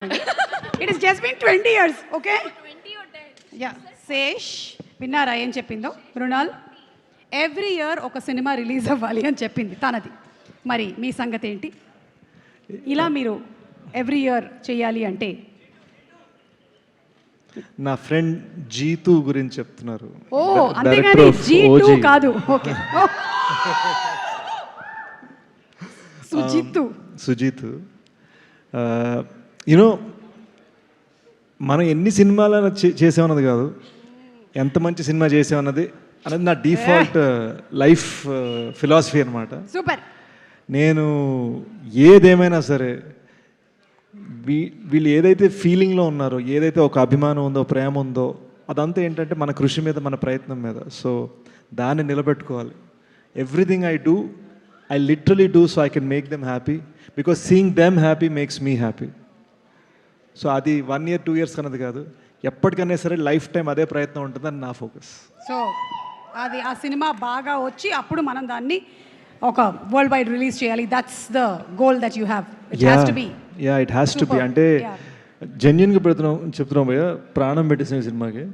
It has just been 20 years, okay? 20 or 10. Yeah. Sesh, విన్నారా ఏం చెప్పిందో మృణాల్? ఎవ్రీ ఇయర్ ఒక సినిమా రిలీజ్ అవ్వాలి అని చెప్పింది తనది. మరి మీ సంగతి ఏంటి? ఇలా మీరు ఎవ్రీ ఇయర్ చేయాలి అంటే? నా ఫ్రెండ్ జీతు గురించి చెప్తున్నారు. ఓ అంతేగాని G2 కాదు. ఓకే. సుజిత్ యూనో మనం ఎన్ని సినిమాలు చేసామన్నది కాదు, ఎంత మంచి సినిమా చేసామన్నది అనేది నా డిఫాల్ట్ లైఫ్ ఫిలాసఫీ అనమాట. సూపర్. నేను ఏదేమైనా సరే వీళ్ళు ఏదైతే ఫీలింగ్లో ఉన్నారో, ఏదైతే ఒక అభిమానం ఉందో, ప్రేమ ఉందో, అదంతా ఏంటంటే మన కృషి మీద, మన ప్రయత్నం మీద. సో దాన్ని నిలబెట్టుకోవాలి. Everything I do, I literally do so I can make them happy, because seeing them happy makes me happy. So అది 1 year 2 years అన్నది కాదు, ఎప్పటికైనా సరే లైఫ్ టైం అదే ప్రయత్నం ఉంటుందని నా ఫోకస్. సో అది ఆ సినిమా బాగా వచ్చి అప్పుడు మనం దాన్ని ఒక వరల్డ్ వైడ్ రిలీజ్ చేయాలి. That's the goal that you have. It has to be. Yeah, it has to be. అంటే జెన్యున్గా చెప్తున్నాం భయ్య, ప్రాణం పెట్టేసిన సినిమాకి.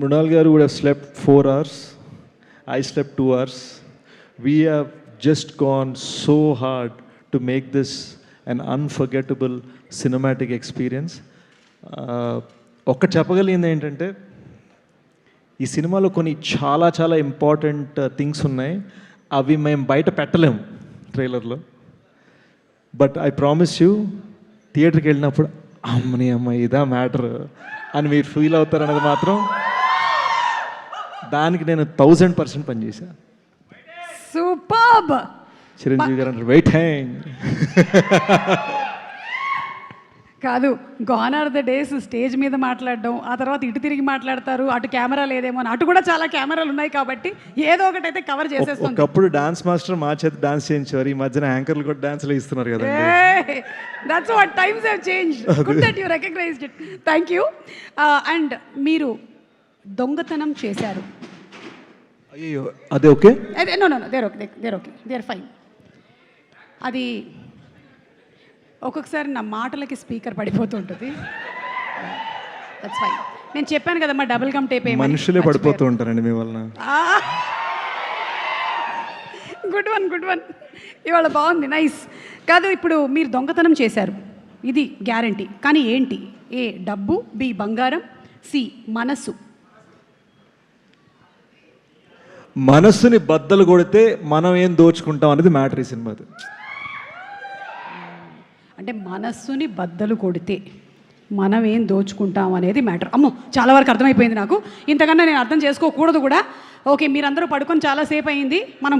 మృణాల్ గారు would have slept 4 hours, I slept 2 hours. We have just gone so hard to make this an unforgettable cinematic experience. ఒక్క చెప్పగలిగింది ఏంటంటే, ఈ సినిమాలో కొన్ని చాలా చాలా ఇంపార్టెంట్ థింగ్స్ ఉన్నాయి. అవి మేము బయట పెట్టలేము ట్రైలర్లో. బట్ ఐ ప్రామిస్ యూ, థియేటర్కి వెళ్ళినప్పుడు అమ్మ ఇదా మ్యాటర్ అని మీరు ఫీల్ అవుతారు అనేది మాత్రం, దానికి నేను 1000% పనిచేశాను. సూపర్బ్. చిరంజీవి గారు అంటారు వెయిటింగ్. కాదు, gone are the days stage మీద మాట్లాడడం, ఆ తర్వాత ఇటు తిరిగి మాట్లాడతారు, అటు కెమెరా లేదేమో అని. అటు కూడా చాలా కెమెరాలు ఉన్నాయి కాబట్టి ఏదో ఒకటి అయితే కవర్ చేసేస్తుంది. ఒకప్పుడు డాన్స్ మాస్టర్ మా చేత డాన్స్ చేయించేవారు, ఈ మధ్యన యాంకర్లు కూడా డాన్స్లు ఇస్తున్నారు కదా. That's what times have changed. Good that you recognised it. Thank you. And మీరు దొంగతనం చేశారు. అయ్యో, అదే okay. No they're okay, they're fine. అది ఒక్కొక్కసారి నా మాటలకి స్పీకర్ పడిపోతుంటుంది. That's fine. నేను చెప్పాను కదా మా డబుల్ గమ్ టేప్ మనుషులే పడిపోతూ ఉంటారండి మీ వలన. Good one. ఇవాళ బాగుంది, నైస్. కాదు, ఇప్పుడు మీరు దొంగతనం చేశారు, ఇది గ్యారంటీ. కానీ ఏంటి? ఏ డబ్బు, బి బంగారం, సి మనస్సు. మనస్సుని బద్దలు కొడితే మనం ఏం దోచుకుంటాం అనేది మ్యాటర్ ఈ సినిమాది. అంటే మనస్సుని బద్దలు కొడితే మనం ఏం దోచుకుంటాం అనేది మ్యాటర్. అమ్మో, చాలా వరకు అర్థమైపోయింది నాకు. ఇంతకన్నా నేను అర్థం చేసుకోకూడదు కూడా. ఓకే, మీరందరూ పడుకొని చాలాసేపు అయింది. మనం